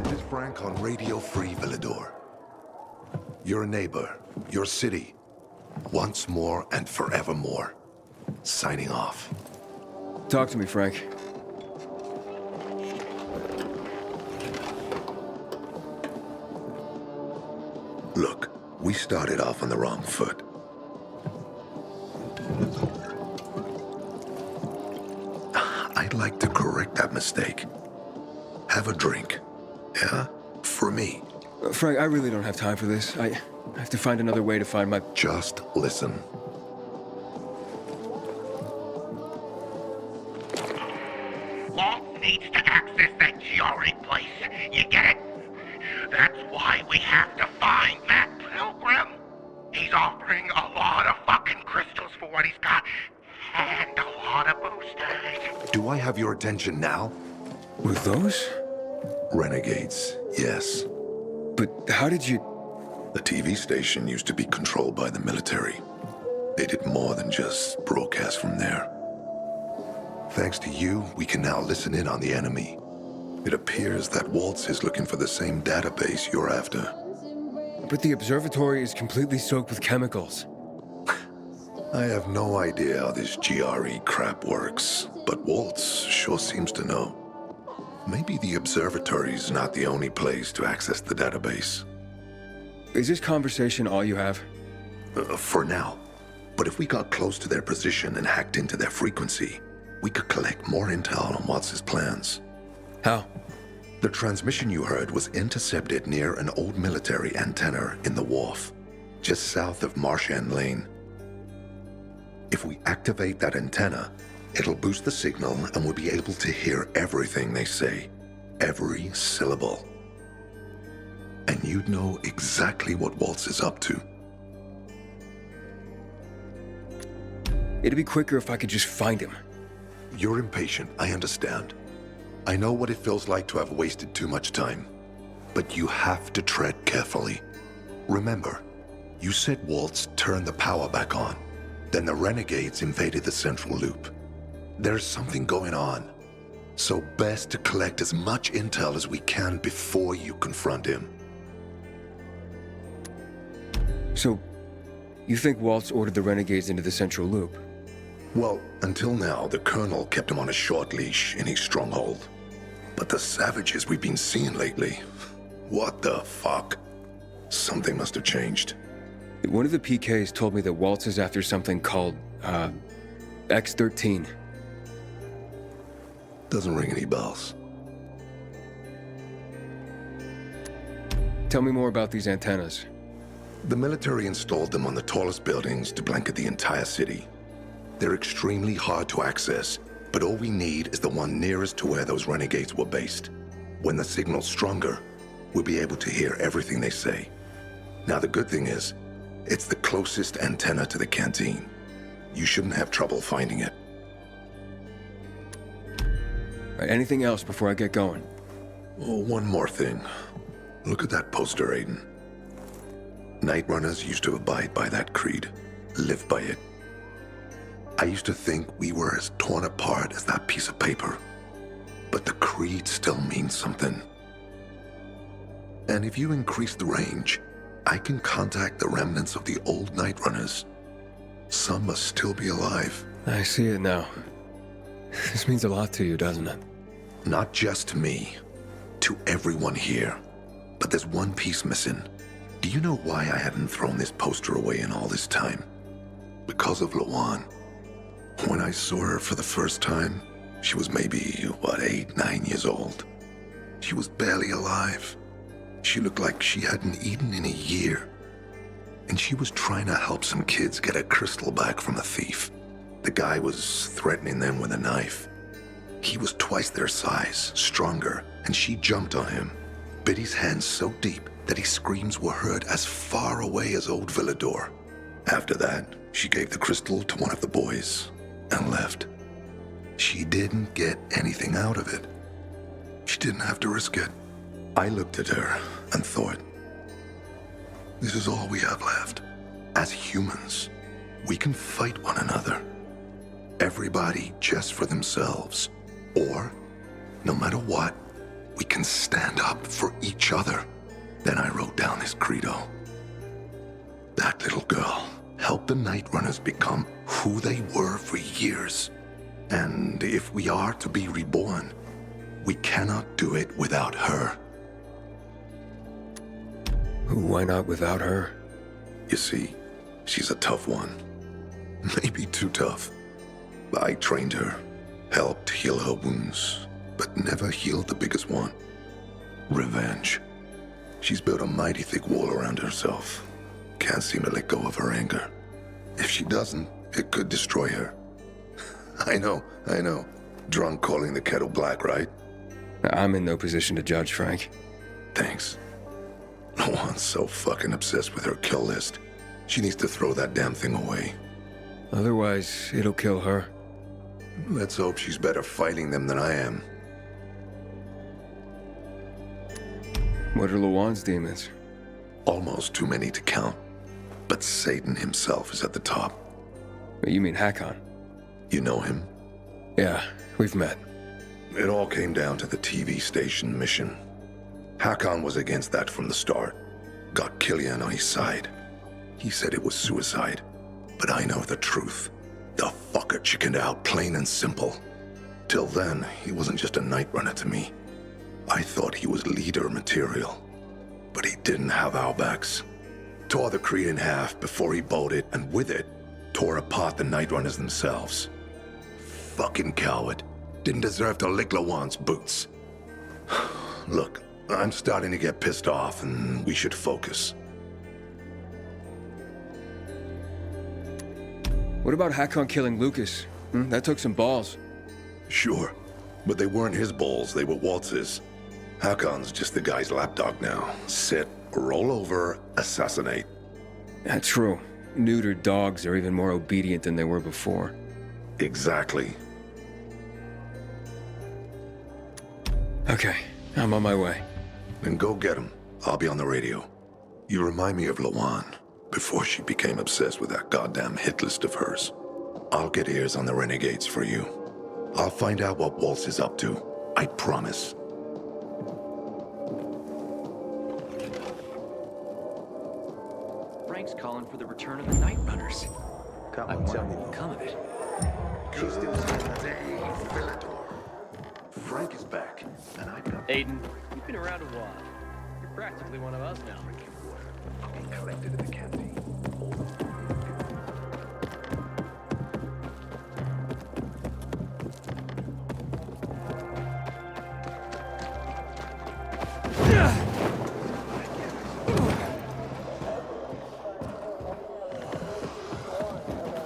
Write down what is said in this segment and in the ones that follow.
This is Frank on Radio Free Villador. Your neighbor, your city, once more and forevermore. Signing off. Talk to me, Frank. Look, we started off on the wrong foot. I'd like to correct that mistake. Have a drink. Yeah? For me. Frank, I really don't have time for this. I have to find another way to find my... Just listen. Walt needs to access that GRE place. You get it? That's why we have to find that pilgrim. He's offering a lot of fucking crystals for what he's got, and a lot of boosters. Do I have your attention now? With those? Renegades, yes. But how did you... The TV station used to be controlled by the military. They did more than just broadcast from there. Thanks to you, we can now listen in on the enemy. It appears that Waltz is looking for the same database you're after. But the observatory is completely soaked with chemicals. I have no idea how this GRE crap works, but Waltz sure seems to know. Maybe the observatory's not the only place to access the database. Is this conversation all you have? For now. But if we got close to their position and hacked into their frequency, we could collect more intel on Waltz's plans. How? The transmission you heard was intercepted near an old military antenna in the wharf, just south of Marchand Lane. If we activate that antenna, it'll boost the signal and we'll be able to hear everything they say, every syllable. And you'd know exactly what Waltz is up to. It'd be quicker if I could just find him. You're impatient, I understand. I know what it feels like to have wasted too much time. But you have to tread carefully. Remember, you said Waltz turned the power back on. Then the Renegades invaded the central loop. There's something going on. So best to collect as much intel as we can before you confront him. So, you think Waltz ordered the Renegades into the central loop? Well, until now, the Colonel kept him on a short leash in his stronghold. But the savages we've been seeing lately, what the fuck? Something must have changed. One of the PKs told me that Waltz is after something called, X-13. Doesn't ring any bells. Tell me more about these antennas. The military installed them on the tallest buildings to blanket the entire city. They're extremely hard to access, but all we need is the one nearest to where those renegades were based. When the signal's stronger, we'll be able to hear everything they say. Now the good thing is, it's the closest antenna to the canteen. You shouldn't have trouble finding it. Anything else before I get going? Oh, one more thing. Look at that poster, Aiden. Night Runners used to abide by that creed, live by it. I used to think we were as torn apart as that piece of paper. But the creed still means something. And if you increase the range, I can contact the remnants of the old Night Runners. Some must still be alive. I see it now. This means a lot to you, doesn't it? Not just to me, to everyone here. But there's one piece missing. Do you know why I hadn't thrown this poster away in all this time? Because of Lawan. When I saw her for the first time, she was maybe, 8, 9 years old. She was barely alive. She looked like she hadn't eaten in a year. And she was trying to help some kids get a crystal back from a thief. The guy was threatening them with a knife. He was twice their size, stronger, and she jumped on him, bit his hand so deep that his screams were heard as far away as old Villador. After that, she gave the crystal to one of the boys and left. She didn't get anything out of it. She didn't have to risk it. I looked at her and thought, this is all we have left. As humans, we can fight one another. Everybody just for themselves. Or, no matter what, we can stand up for each other. Then I wrote down this credo. That little girl helped the Night Runners become who they were for years. And if we are to be reborn, we cannot do it without her. Why not without her? You see, she's a tough one. Maybe too tough. I trained her, helped heal her wounds, but never healed the biggest one. Revenge. She's built a mighty thick wall around herself. Can't seem to let go of her anger. If she doesn't, it could destroy her. I know. Drunk calling the kettle black, right? I'm in no position to judge, Frank. Thanks. No one's so fucking obsessed with her kill list. She needs to throw that damn thing away. Otherwise, it'll kill her. Let's hope she's better fighting them than I am. What are Lawan's demons? Almost too many to count. But Satan himself is at the top. You mean Hakon? You know him? Yeah, we've met. It all came down to the TV station mission. Hakon was against that from the start. Got Killian on his side. He said it was suicide. But I know the truth. The fucker chickened out, plain and simple. Till then, he wasn't just a night runner to me. I thought he was leader material. But he didn't have our backs. Tore the Creed in half before he bolted, and with it, tore apart the Night Runners themselves. Fucking coward. Didn't deserve to lick Lawan's boots. Look, I'm starting to get pissed off, and we should focus. What about Hakon killing Lucas? That took some balls. Sure, but they weren't his balls, they were Waltz's. Hakon's just the guy's lapdog now. Sit, roll over, assassinate. That's true. Neutered dogs are even more obedient than they were before. Exactly. Okay, I'm on my way. Then go get him. I'll be on the radio. You remind me of Lawan, before she became obsessed with that goddamn hit list of hers. I'll get ears on the renegades for you. I'll find out what Waltz is up to. I promise. Frank's calling for the return of the Night Runners. I wonder what will come of it. She's still saying, Frank is back, and I've got... Aiden, you've been around a while. You're practically one of us now. Be collected at the canteen.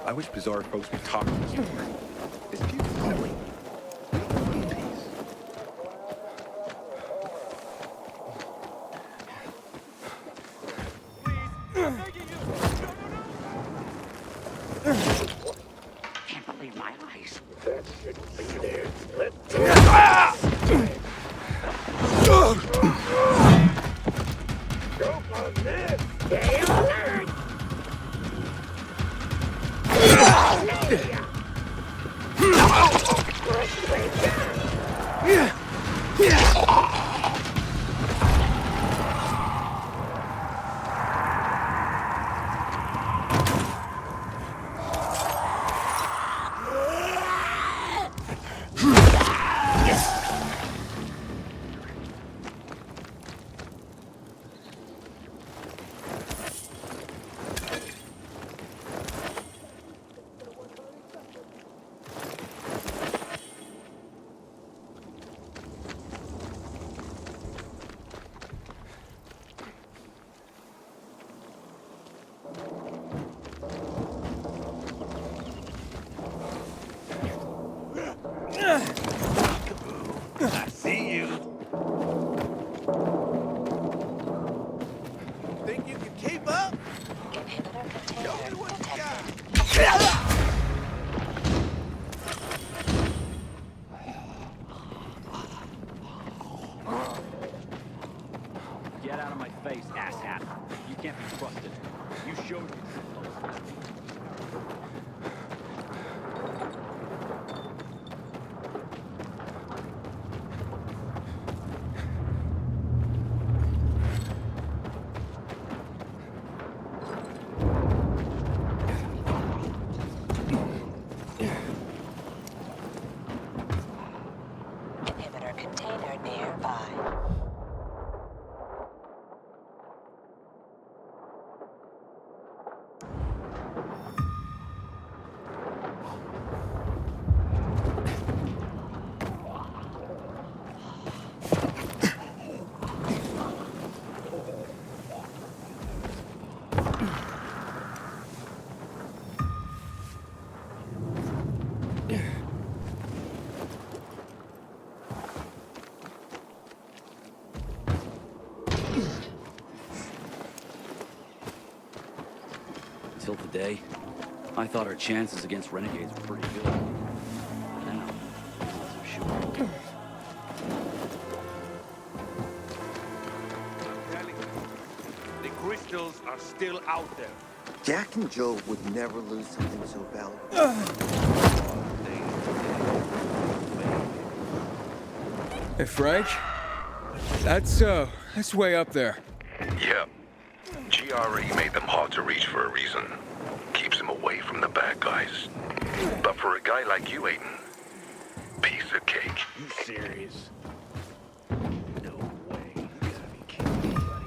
I wish bizarre folks would talk to us more. This feud's silly. We need peace. Can't believe my eyes. I see you. Think you can keep up? Show me what you got. Get out of my face, asshat. You can't be trusted. You showed me. Inhibitor container nearby. Until today, I thought our chances against renegades were pretty good. Now, I'm not so sure. Telling you, the crystals are still out there. Jack and Joe would never lose something so valuable. Hey, Frank? That's way up there. Yep. GRE made them hard to reach for a reason. Keeps them away from the bad guys. But for a guy like you, Aiden, piece of cake. You serious? No way. You gotta be kidding me, buddy.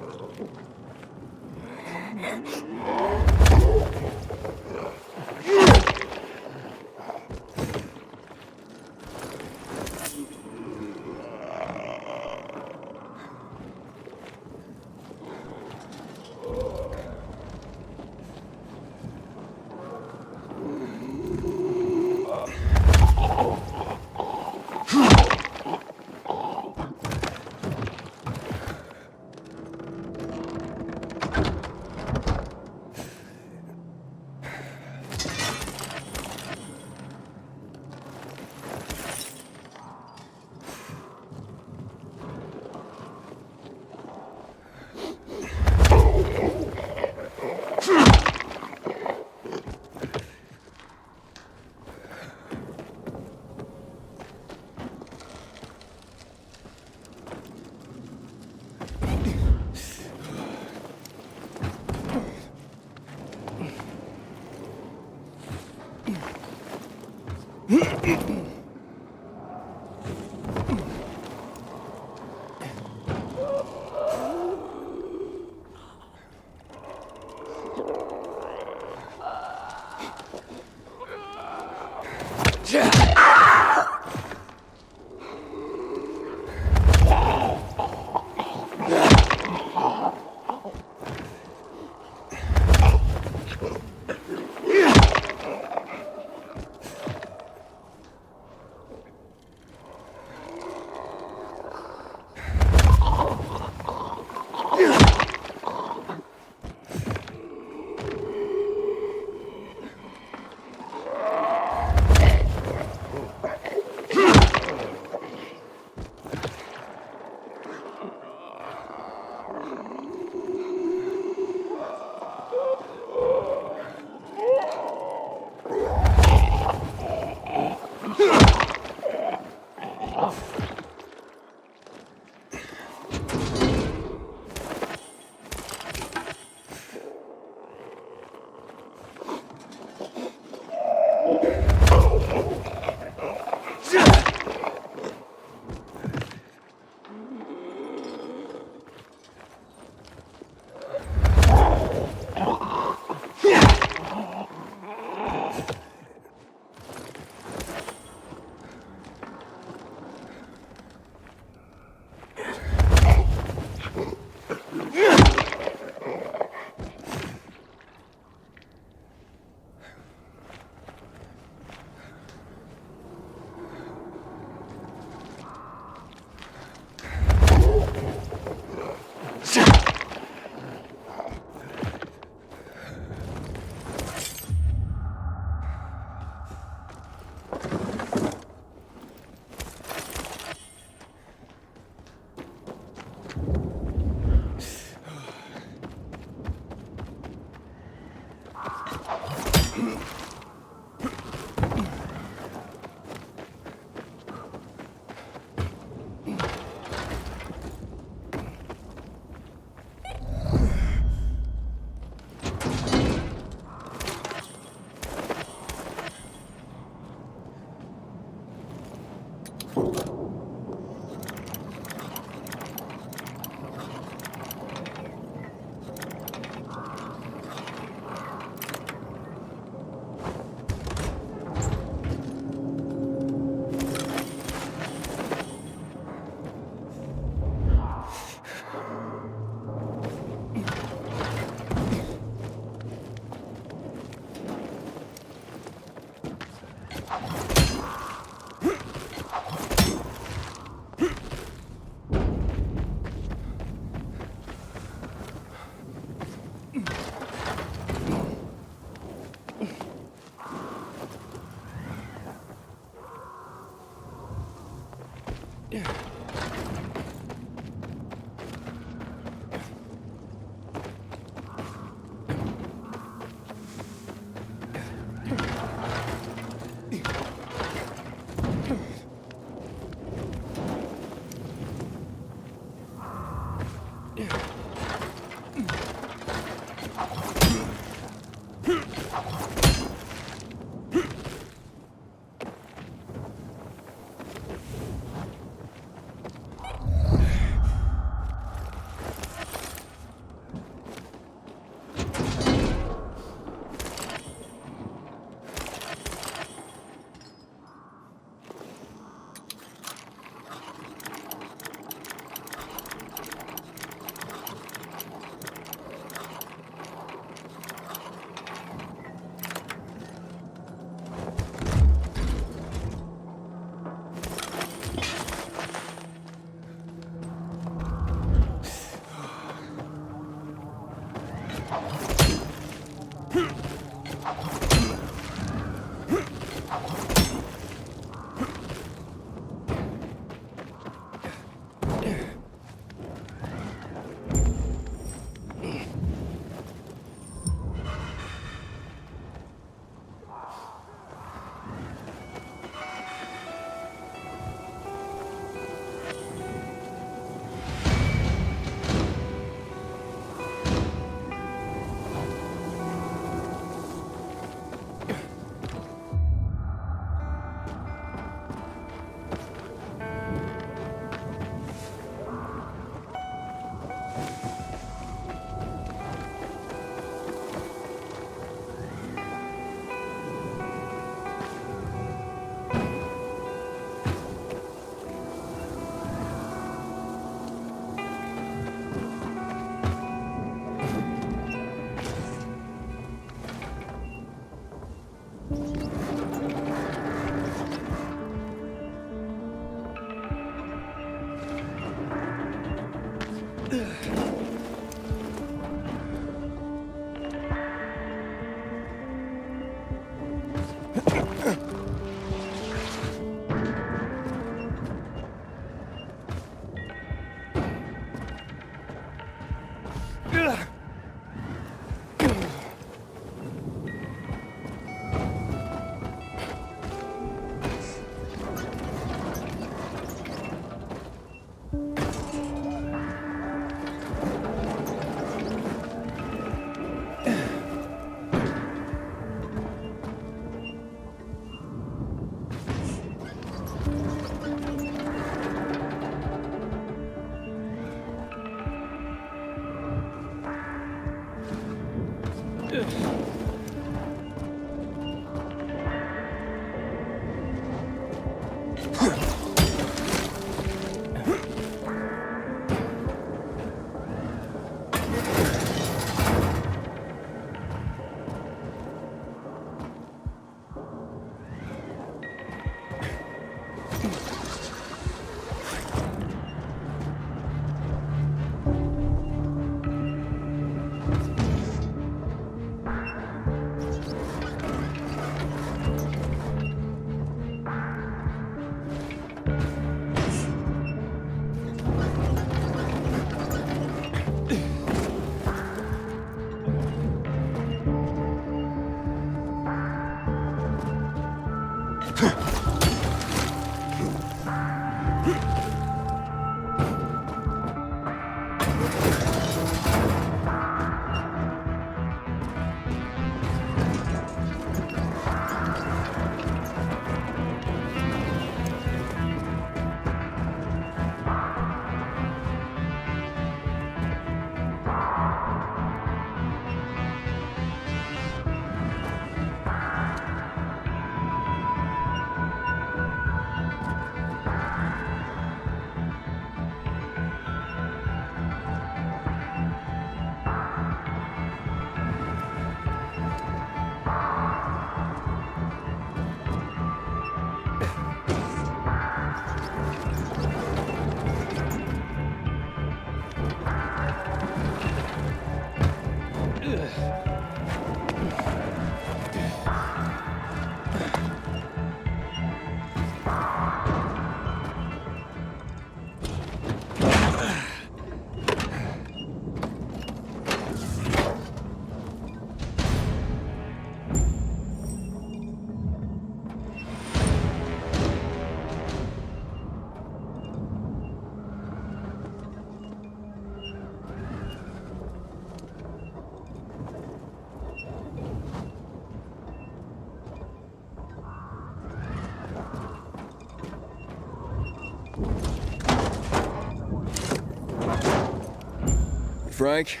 Frank,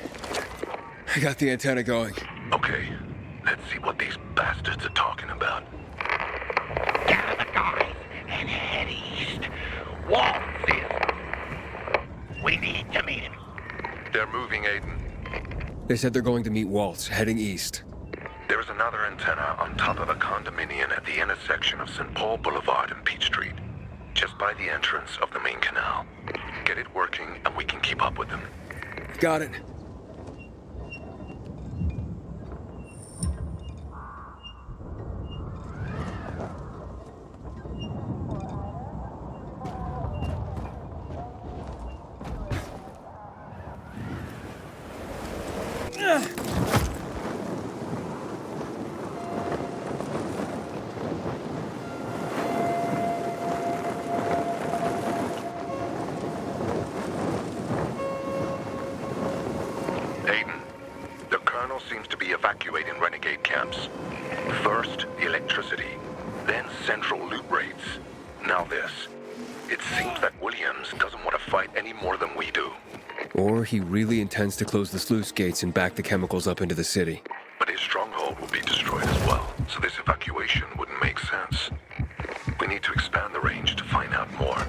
I got the antenna going. Okay, let's see what these bastards are talking about. Gather the guys and head east. Waltz is... We need to meet him. They're moving, Aiden. They said they're going to meet Waltz, heading east. There's another antenna on top of a condominium at the intersection of St. Paul Boulevard and Peach Street, just by the entrance of the main canal. Get it working and we can keep up with them. Got it. Aiden, the Colonel seems to be evacuating renegade camps. First, electricity, then central loot rates. Now this. It seems that Williams doesn't want to fight any more than we do. Or he really intends to close the sluice gates and back the chemicals up into the city. But his stronghold will be destroyed as well, so this evacuation wouldn't make sense. We need to expand the range to find out more.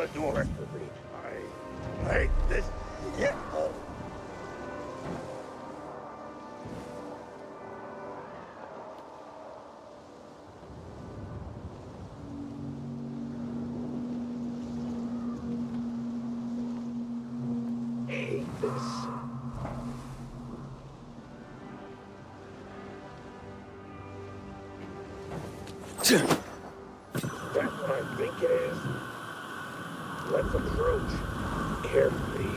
gonna do it for me. I hate this shit. Hate this. That's what I think it is. Let's approach carefully.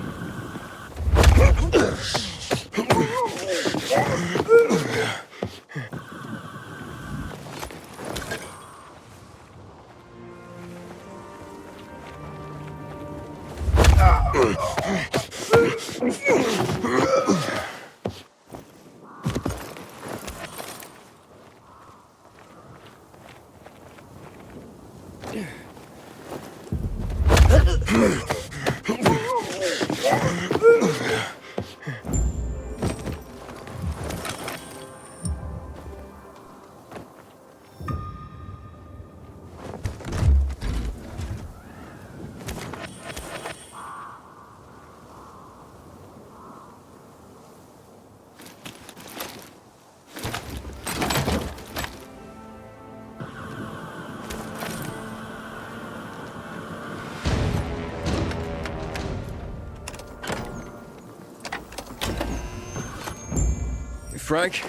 Frank,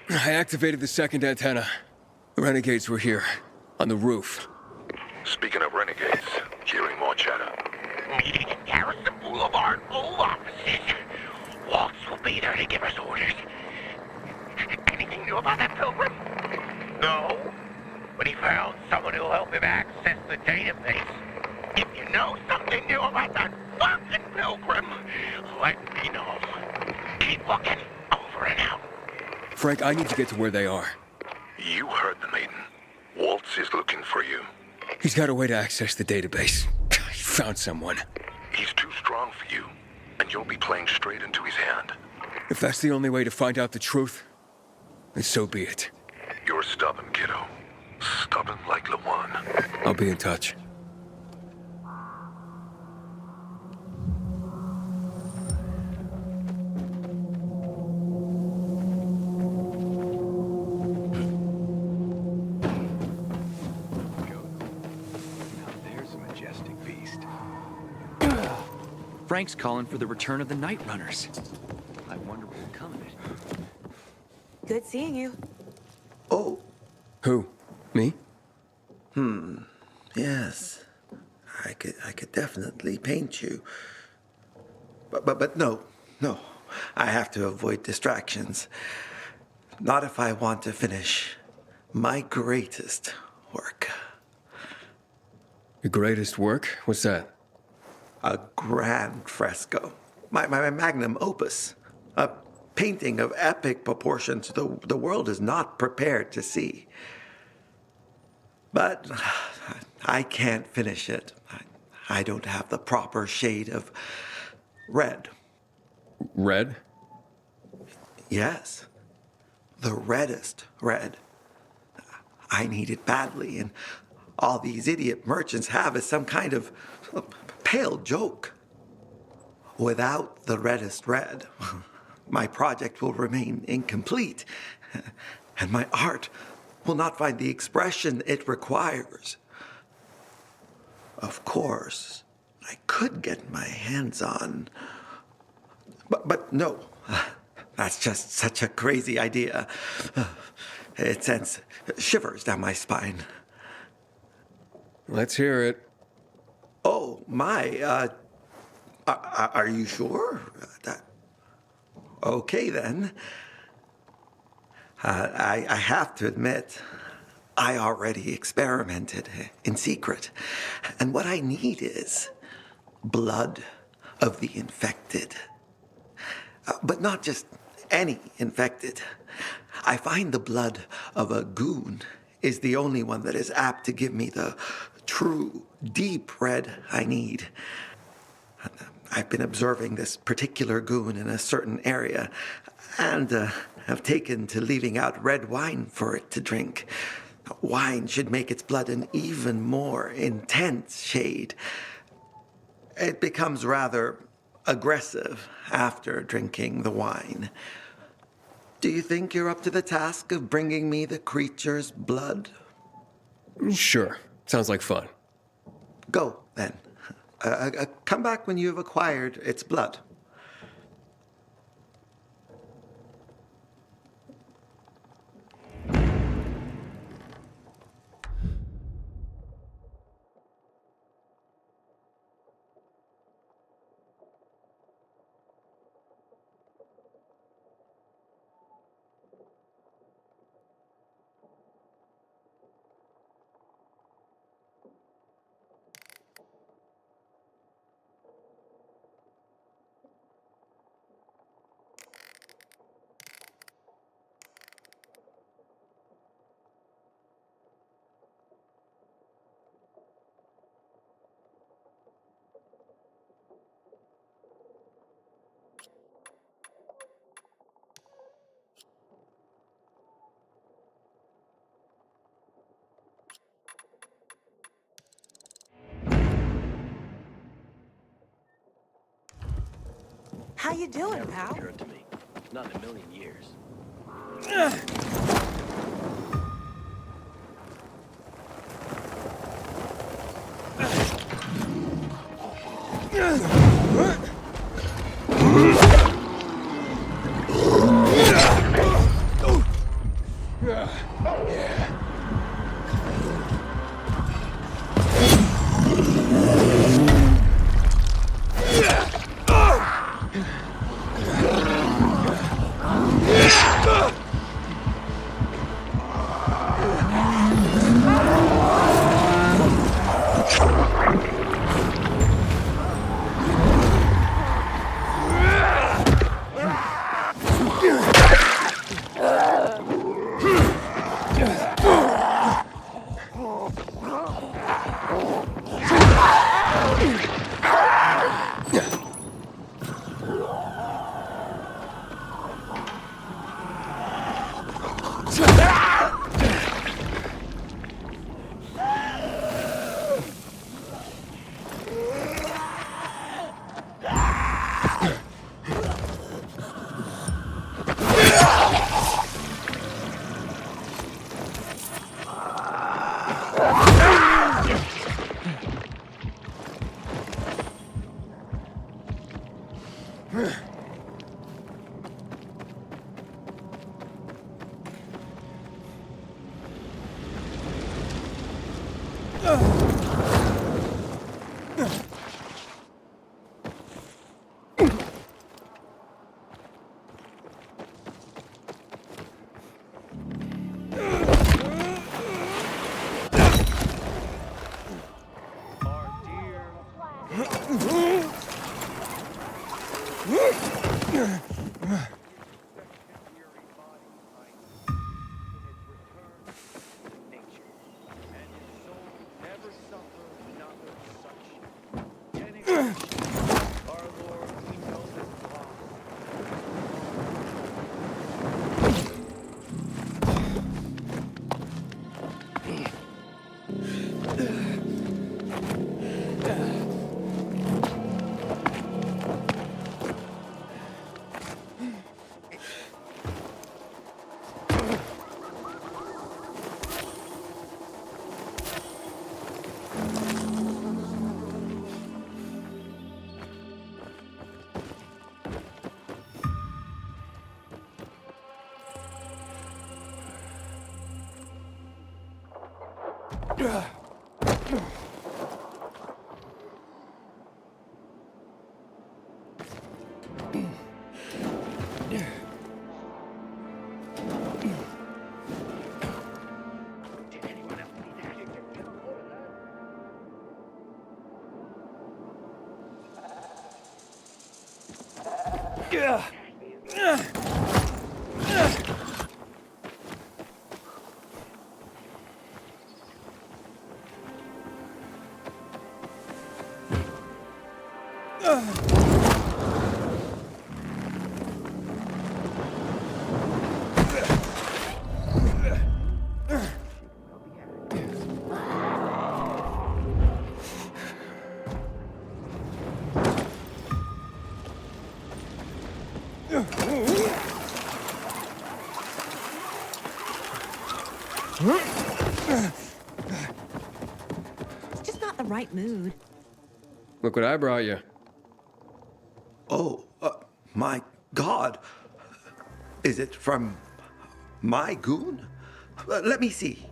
I activated the second antenna. The renegades were here, on the roof. Speaking of renegades, hearing more chatter. Meeting in Garrison Boulevard, old offices. Waltz will be there to give us orders. Anything new about that pilgrim? No. But he found someone who'll help him access the database. If you know something new about that fucking pilgrim, let me know. Keep looking. Over and out. Frank, I need to get to where they are. You heard the maiden. Waltz is looking for you. He's got a way to access the database. He found someone. He's too strong for you, and you'll be playing straight into his hand. If that's the only way to find out the truth, then so be it. You're stubborn, kiddo. Stubborn like Lawan. I'll be in touch. Frank's calling for the return of the Night Runners. I wonder what will come of it. Good seeing you. Oh, Who? Me? yes. I could definitely paint you. But no. I have to avoid distractions. Not if I want to finish my greatest work. Your greatest work? What's that? A grand fresco. My magnum opus. A painting of epic proportions the world is not prepared to see. But I can't finish it. I don't have the proper shade of red. Red? Yes. The reddest red. I need it badly, and all these idiot merchants have is some kind of pale joke. Without the reddest red, my project will remain incomplete, and my art will not find the expression it requires. Of course, I could get my hands on... But no, that's just such a crazy idea. It sends shivers down my spine. Let's hear it. Oh, my, are you sure? Okay, then. I have to admit, I already experimented in secret. And what I need is blood of the infected. But not just any infected. I find the blood of a goon is the only one that is apt to give me the true, deep red I need. I've been observing this particular goon in a certain area, and have taken to leaving out red wine for it to drink. Wine should make its blood an even more intense shade. it becomes rather aggressive after drinking the wine. Do you think you're up to the task of bringing me the creature's blood? Sure. Sounds like fun. Go, then. Come back when you have acquired its blood. How you doing, Never pal? occurred to me. Not in a million years. It's just not the right mood. Look what I brought you. Oh, my God. Is it from my goon? Let me see.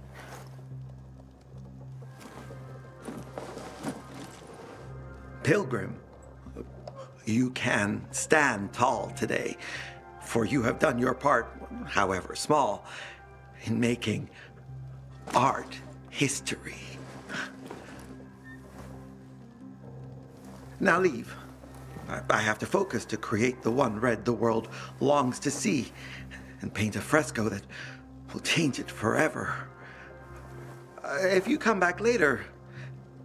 Pilgrim, you can stand tall today, for you have done your part, however small, in making art history. Now leave. I have to focus to create the one red the world longs to see, and paint a fresco that will change it forever. If you come back later,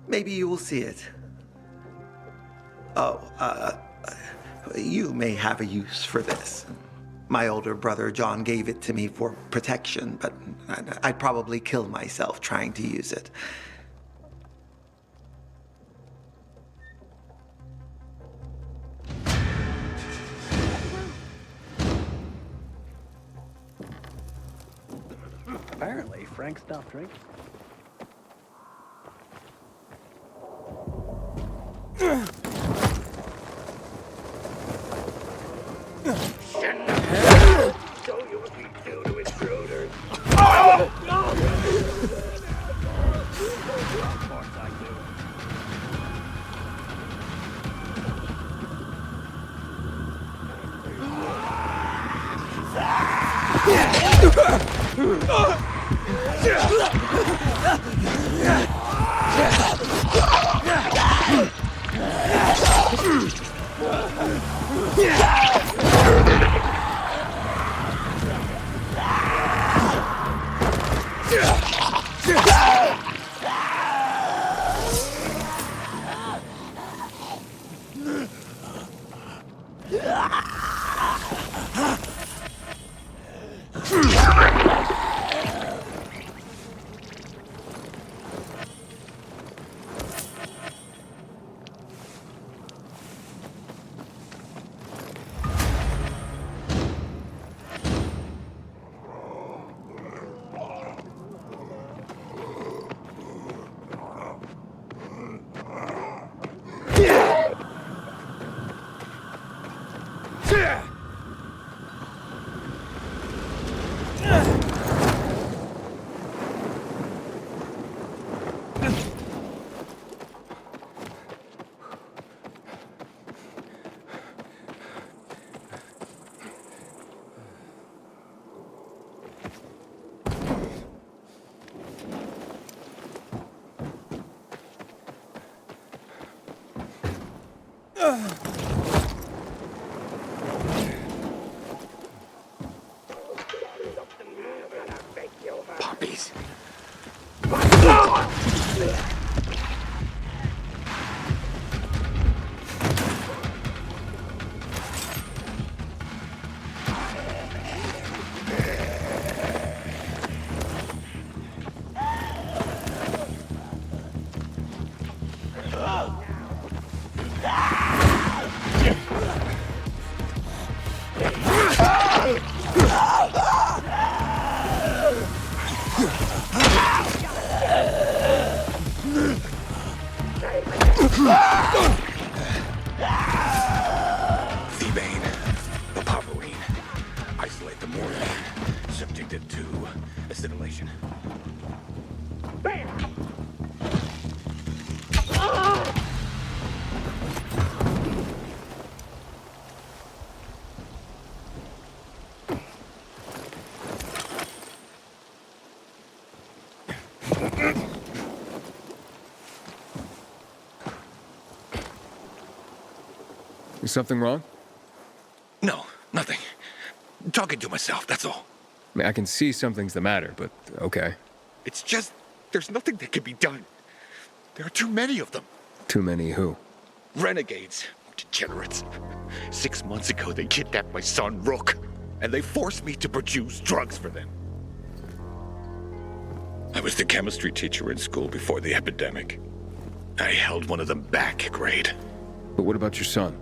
maybe you will see it. Oh, you may have a use for this. My older brother John gave it to me for protection, but I'd probably kill myself trying to use it. Apparently, Frank stopped drinking. Show you what we do to intruders. Of course I do. Poppies. Thebane, papaverine. Isolate the mortar. Subject it to acetylation. Is something wrong? No, nothing. Talking to myself, that's all. I mean, I can see something's the matter, but okay. It's just, there's nothing that can be done. There are too many of them. Too many who? Renegades. Degenerates. 6 months ago, they kidnapped my son, Rook. And they forced me to produce drugs for them. I was the chemistry teacher in school before the epidemic. I held one of them back, grade. But what about your son?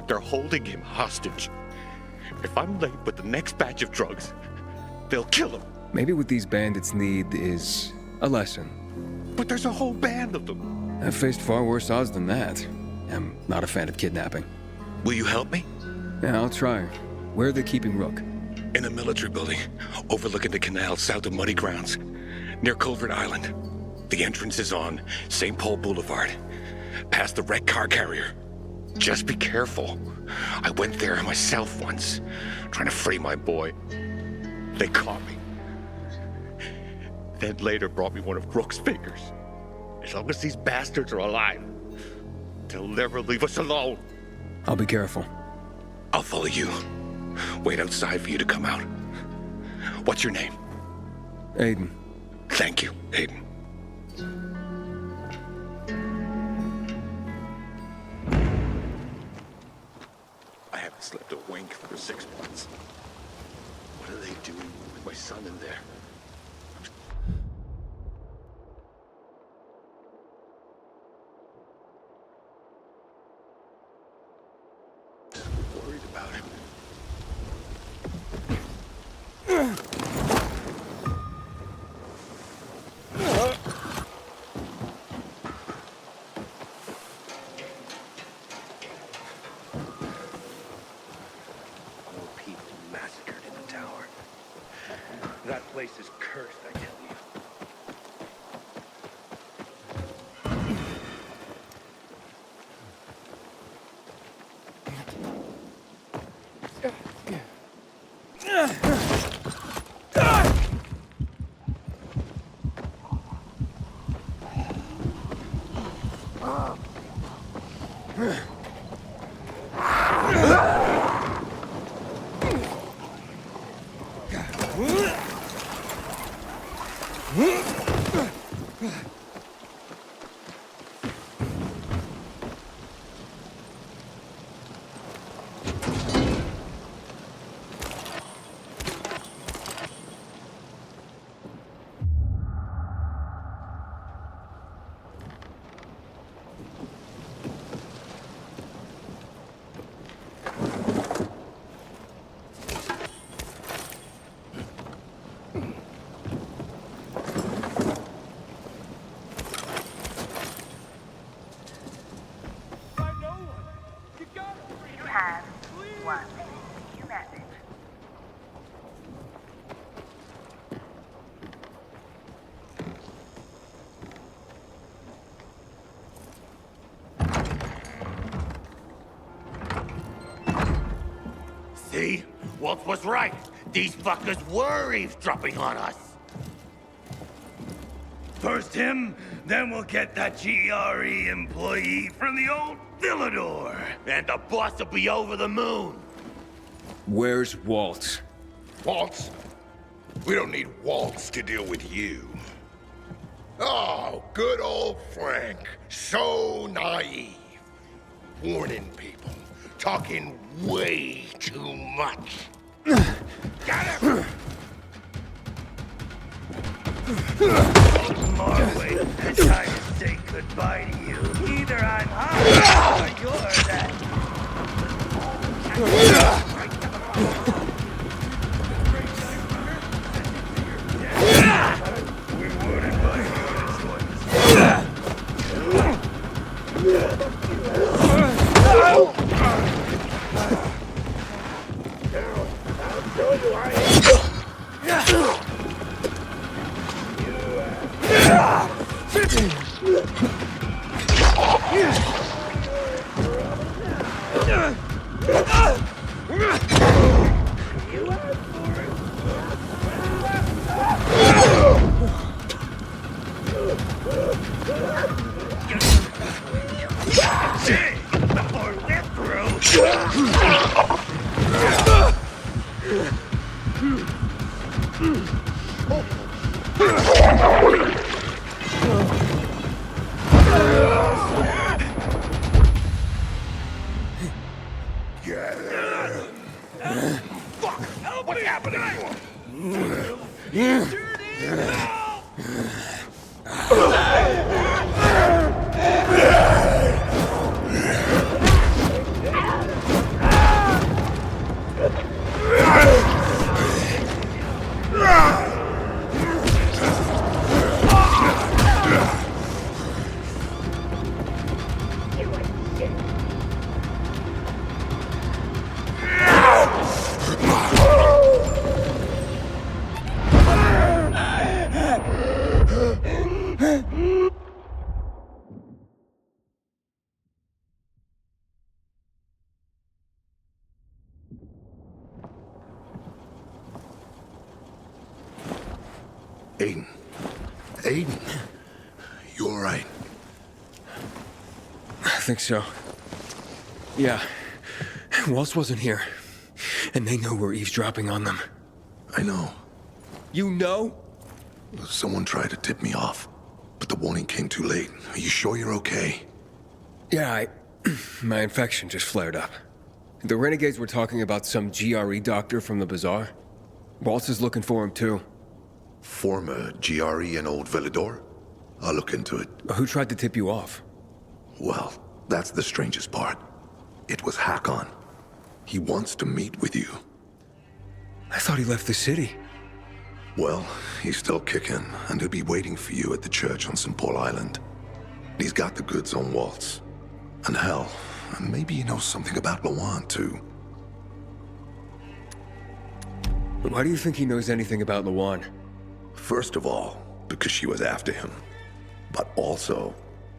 They're holding him hostage. If I'm late with the next batch of drugs, they'll kill him. Maybe what these bandits need is a lesson. But there's a whole band of them. I've faced far worse odds than that. I'm not a fan of kidnapping. Will you help me? Yeah, I'll try. Where are they keeping Rook? In a military building, overlooking the canal south of Muddy Grounds, near Culvert Island. The entrance is on St. Paul Boulevard, past the wrecked car carrier. Just be careful. I went there myself once, trying to free my boy. They caught me. Then later brought me one of Rook's fingers. As long as these bastards are alive, they'll never leave us alone. I'll be careful. I'll follow you. Wait outside for you to come out. What's your name? Aiden. Thank you, Aiden. I haven't slept a wink for 6 months. What are they doing with my son in there? Worried about him. More people massacred in the tower. That place is cursed, I tell you. You have one new message. See? Walt was right. These fuckers were eavesdropping on us. First him, then we'll get that GRE employee from the old Villador. And the boss will be over the moon. Where's Walt? Waltz? We don't need Waltz to deal with you. Oh, good old Frank. So naive. Warning people. Talking way too much. Got him! More way than time to say goodbye to you. Either I'm hot or you're that. We're wanted by honest I'll show you I before we're through. Fuck! What's happening to him? Aiden. Aiden. You all right? I think so. Yeah. Waltz wasn't here. And they know we're eavesdropping on them. I know. You know? Someone tried to tip me off, but the warning came too late. Are you sure you're okay? Yeah, my infection just flared up. The renegades were talking about some GRE doctor from the bazaar. Waltz is looking for him, too. Former GRE and Old Villador? I'll look into it. Who tried to tip you off? Well, that's the strangest part. It was Hakon. He wants to meet with you. I thought he left the city. Well, he's still kicking, and he'll be waiting for you at the church on St. Paul Island. He's got the goods on Waltz. And hell, maybe he knows something about Lawan, too. Why do you think he knows anything about Lawan? First of all, because she was after him. But also,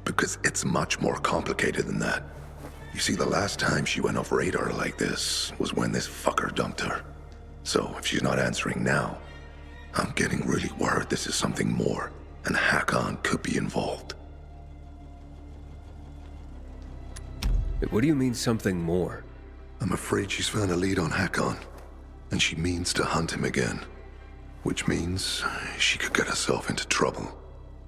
because it's much more complicated than that. You see, the last time she went off radar like this was when this fucker dumped her. So if she's not answering now, I'm getting really worried this is something more, and Hakon could be involved. What do you mean, something more? I'm afraid she's found a lead on Hakon, and she means to hunt him again. Which means she could get herself into trouble.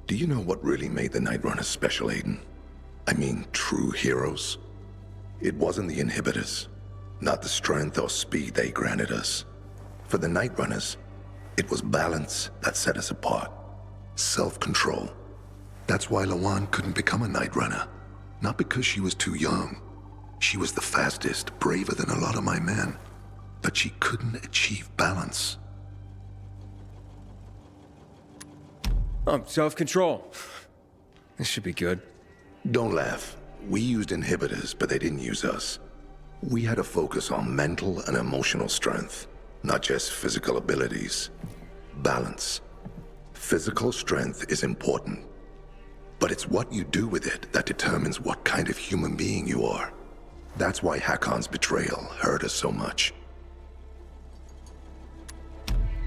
Do you know what really made the Night Runners special, Aiden? I mean, true heroes? It wasn't the inhibitors, not the strength or speed they granted us. For the Night Runners, it was balance that set us apart. Self-control. That's why Lawan couldn't become a Night Runner. Not because she was too young. She was the fastest, braver than a lot of my men. But she couldn't achieve balance. Self-control. This should be good. Don't laugh. We used inhibitors, but they didn't use us. We had to focus on mental and emotional strength, not just physical abilities. Balance. Physical strength is important, but it's what you do with it that determines what kind of human being you are. That's why Hakon's betrayal hurt us so much.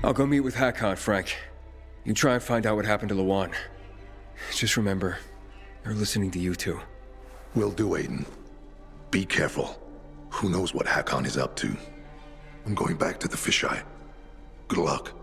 I'll go meet with Hakon, Frank. You try and find out what happened to Lawan. Just remember, they're listening to you two. Will do, Aiden. Be careful. Who knows what Hakon is up to? I'm going back to the fisheye. Good luck.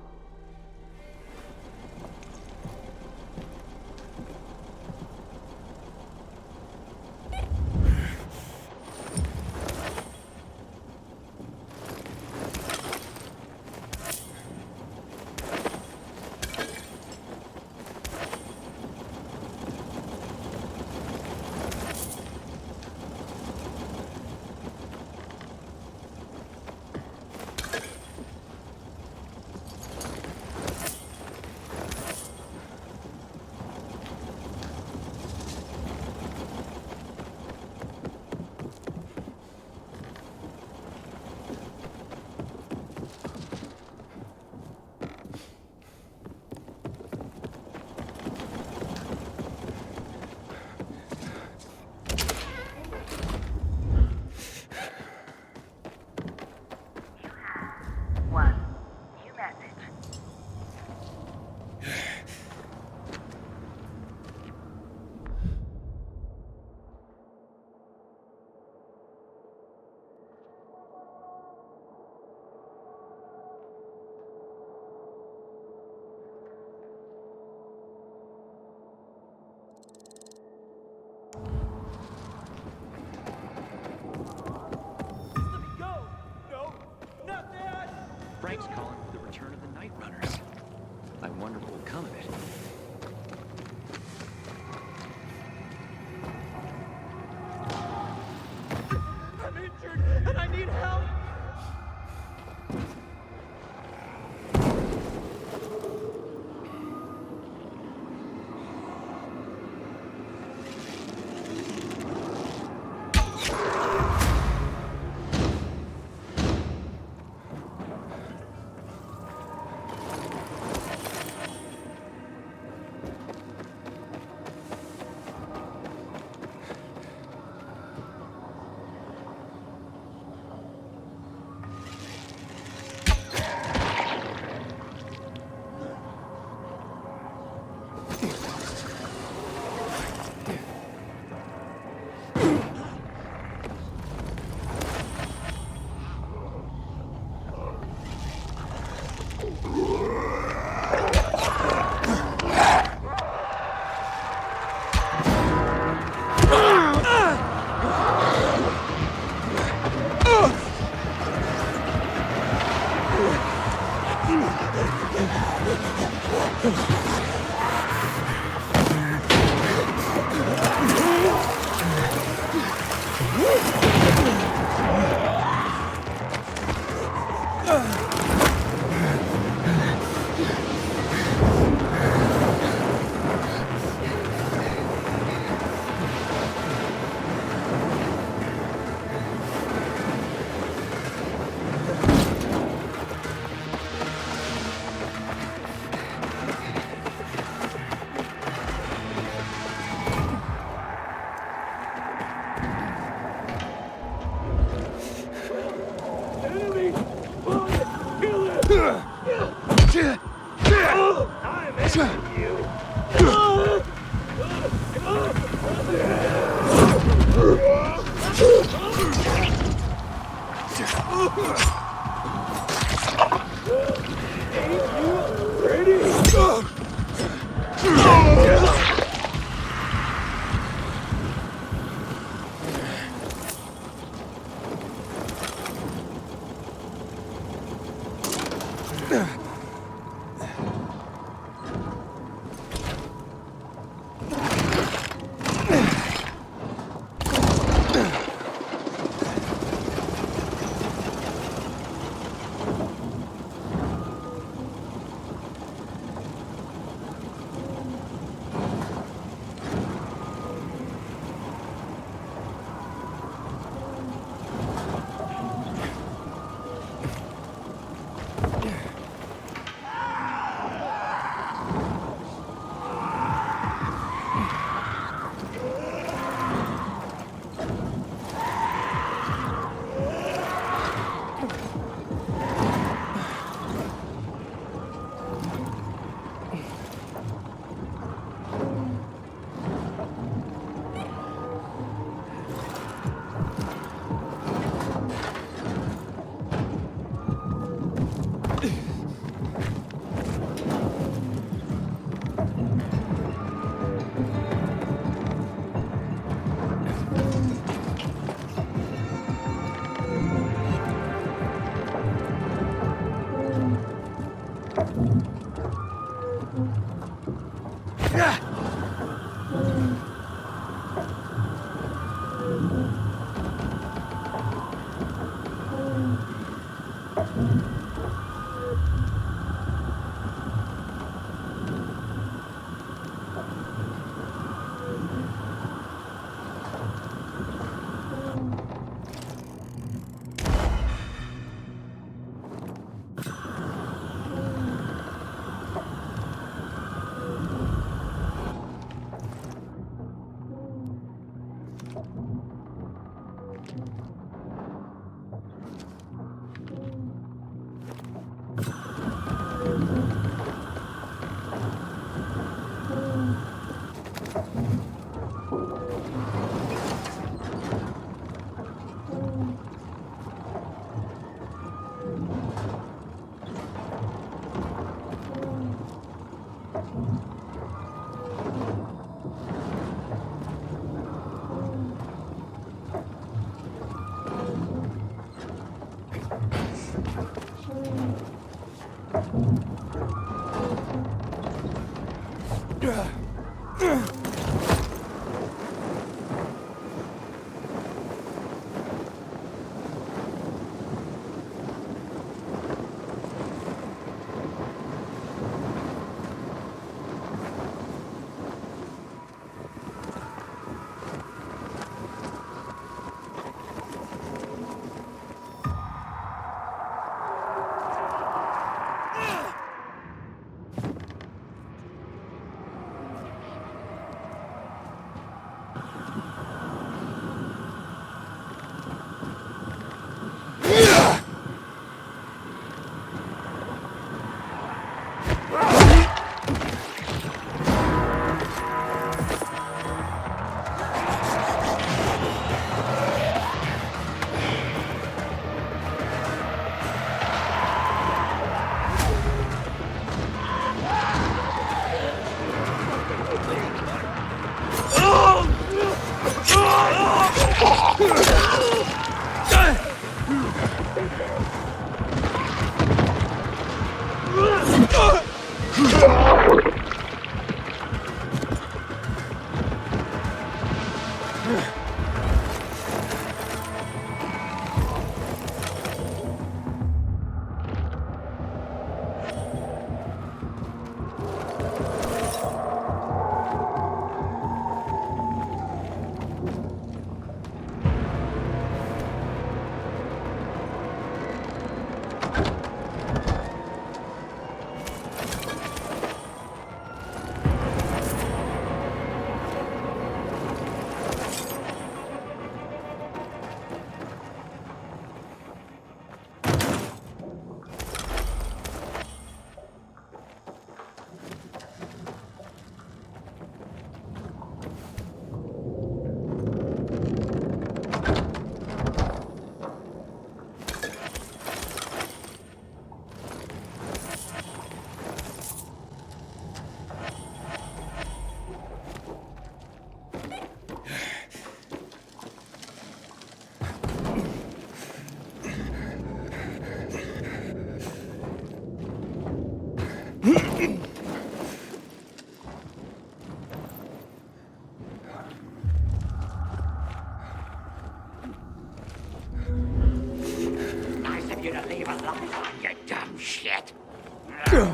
Nice of you to leave a light on, you dumb shit.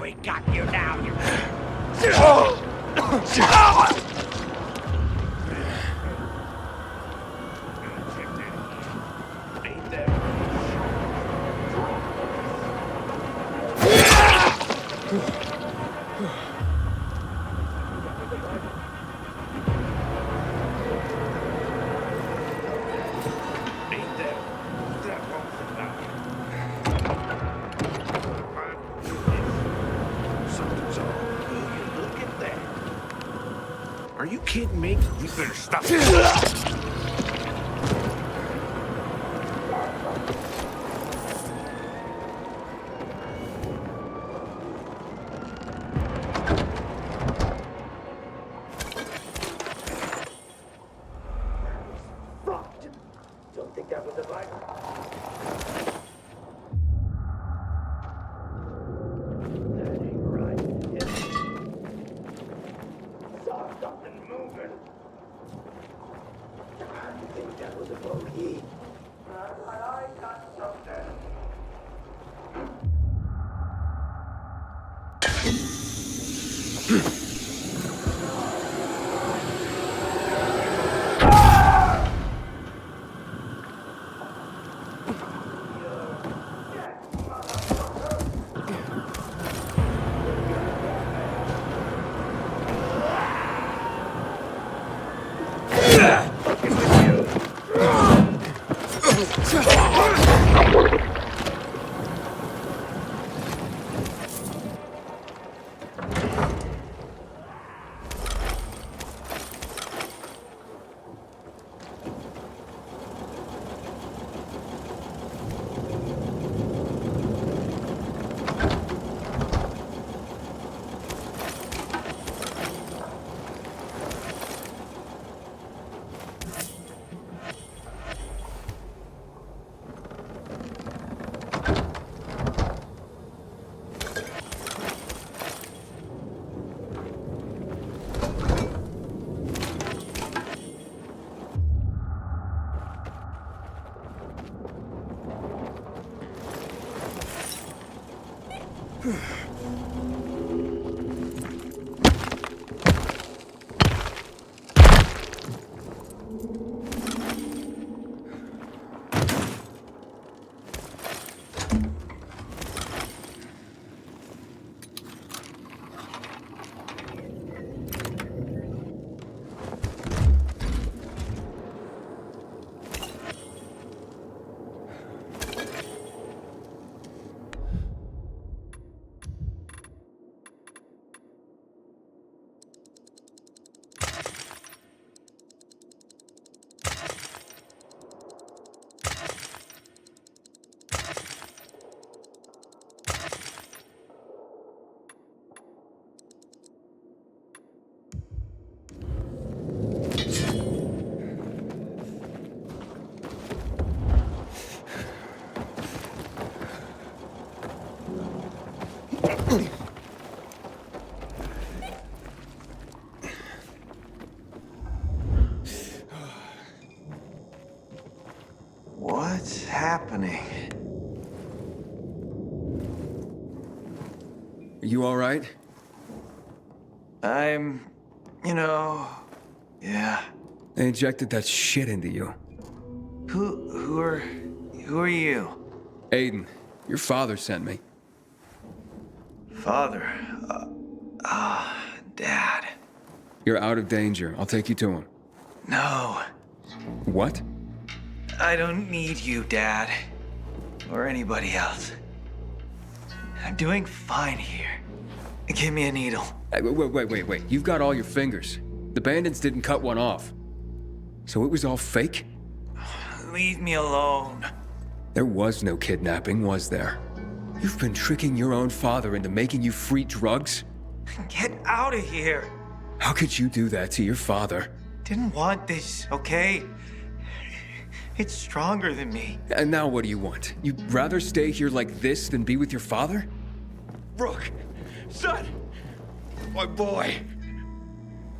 We got you now, you... Are you kidding me? You better stop. Don't think that was a bite. That ain't right. Saw something moving. I think that was a bogey. I got something. Fuck is with you? What's happening? You all right? I'm, yeah. They injected that shit into you. Who are you? Aiden, your father sent me. Father. Dad. You're out of danger. I'll take you to him. No, What? I don't need you, Dad. Or anybody else. I'm doing fine here. Give me a needle. Hey, wait. You've got all your fingers. The bandits didn't cut one off. So it was all fake? Leave me alone. There was no kidnapping, was there? You've been tricking your own father into making you free drugs? Get out of here. How could you do that to your father? Didn't want this, okay? It's stronger than me. And now what do you want? You'd rather stay here like this than be with your father? Rook! Son! My boy!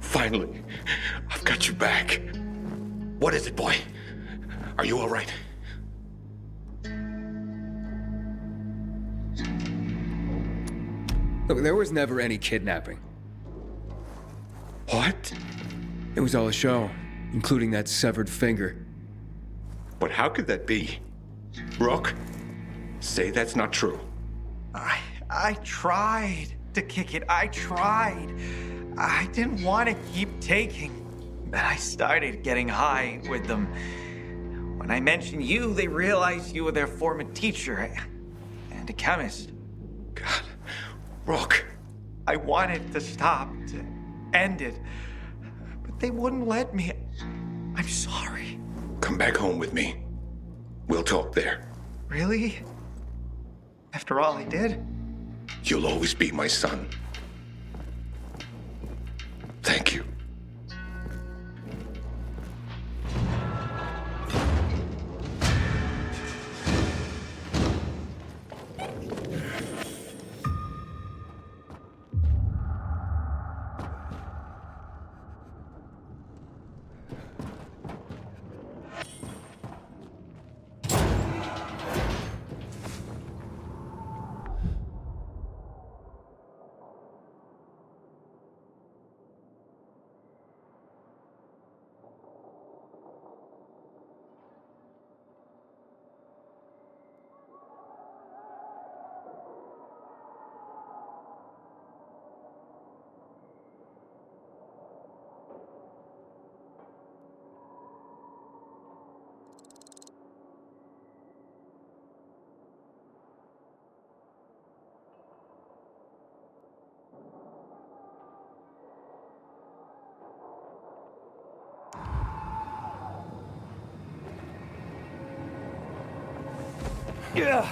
Finally, I've got you back. What is it, boy? Are you all right? Look, there was never any kidnapping. What? It was all a show, including that severed finger. But how could that be? Rook, say that's not true. I tried to kick it. I tried. I didn't want to keep taking. Then I started getting high with them. When I mentioned you, they realized you were their former teacher and a chemist. God, Rook. I wanted to stop, to end it, but they wouldn't let me. I'm sorry. Come back home with me. We'll talk there. Really? After all I did? You'll always be my son. Thank you. Ugh.